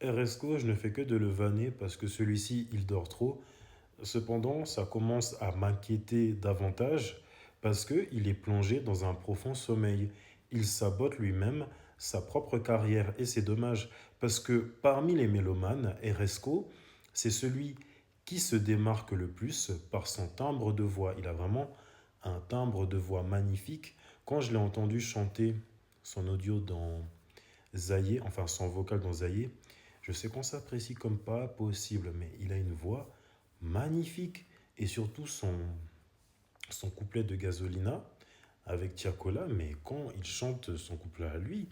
RSCO, je ne fais que de le vanner parce que celui-ci, il dort trop. Cependant, ça commence à m'inquiéter davantage parce qu'il est plongé dans un profond sommeil. Il sabote lui-même sa propre carrière et c'est dommage parce que parmi les mélomanes, RSCO, c'est celui qui se démarque le plus par son timbre de voix. Il a vraiment un timbre de voix magnifique. Quand je l'ai entendu chanter son audio dans Zaye, enfin son vocal dans Zaye, je sais qu'on s'apprécie comme pas possible, mais il a une voix magnifique. Et surtout son couplet de Gasolina avec Tiakola, mais quand il chante son couplet à lui,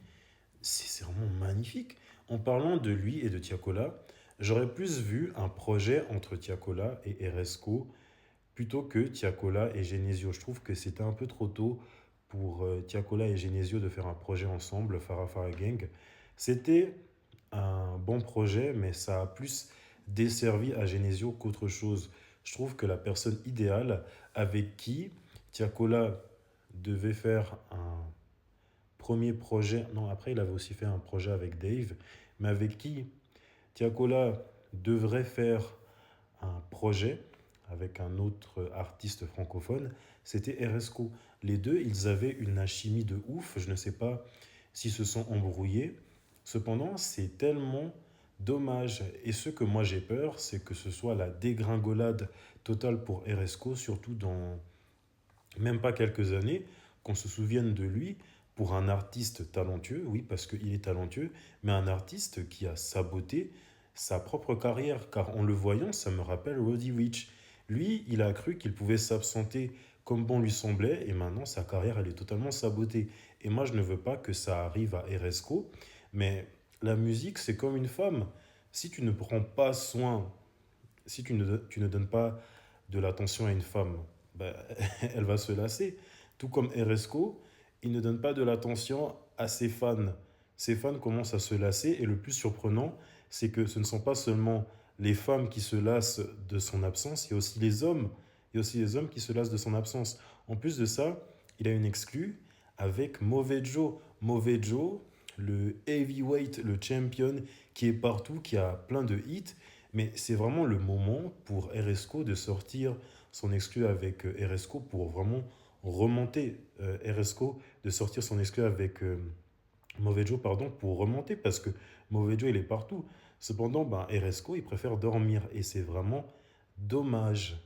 c'est vraiment magnifique. En parlant de lui et de Tiakola, j'aurais plus vu un projet entre Tiakola et RSCO plutôt que Tiakola et Genesio. Je trouve que c'était un peu trop tôt pour Tiakola et Genesio de faire un projet ensemble, Farah Farah Gang. C'était un bon projet, mais ça a plus desservi à Genesio qu'autre chose. Je trouve que la personne idéale avec qui Tiakola devait faire un premier projet, non, après il avait aussi fait un projet avec Dave, mais avec qui Tiakola devrait faire un projet avec un autre artiste francophone, c'était RSCO. Les deux, ils avaient une alchimie de ouf. Je ne sais pas s'ils se sont embrouillés. Cependant, c'est tellement dommage. Et ce que moi j'ai peur, c'est que ce soit la dégringolade totale pour RSCO, surtout dans même pas quelques années, qu'on se souvienne de lui pour un artiste talentueux, oui, parce qu'il est talentueux, mais un artiste qui a saboté sa propre carrière, car en le voyant, ça me rappelle Roddy Ricch. Lui, il a cru qu'il pouvait s'absenter comme bon lui semblait, et maintenant sa carrière, elle est totalement sabotée. Et moi, je ne veux pas que ça arrive à RSCO, mais la musique, c'est comme une femme. Si tu ne prends pas soin, si tu ne donnes pas de l'attention à une femme, ben, elle va se lasser. Tout comme RSCO, il ne donne pas de l'attention à ses fans. Ses fans commencent à se lasser et le plus surprenant, c'est que ce ne sont pas seulement les femmes qui se lassent de son absence, il y a aussi les hommes. Il y a aussi les hommes qui se lassent de son absence. En plus de ça, il a une exclue avec Mauvais Joe. Mauvais Joe, le heavyweight, le champion, qui est partout, qui a plein de hits. Mais c'est vraiment le moment pour RSCO de sortir son exclu avec RSCO pour vraiment remonter. RSCO de sortir son exclu avec Mauvais Joe, pardon, pour remonter parce que Mauvais Joe, il est partout. Cependant, ben, RSCO, il préfère dormir et c'est vraiment dommage.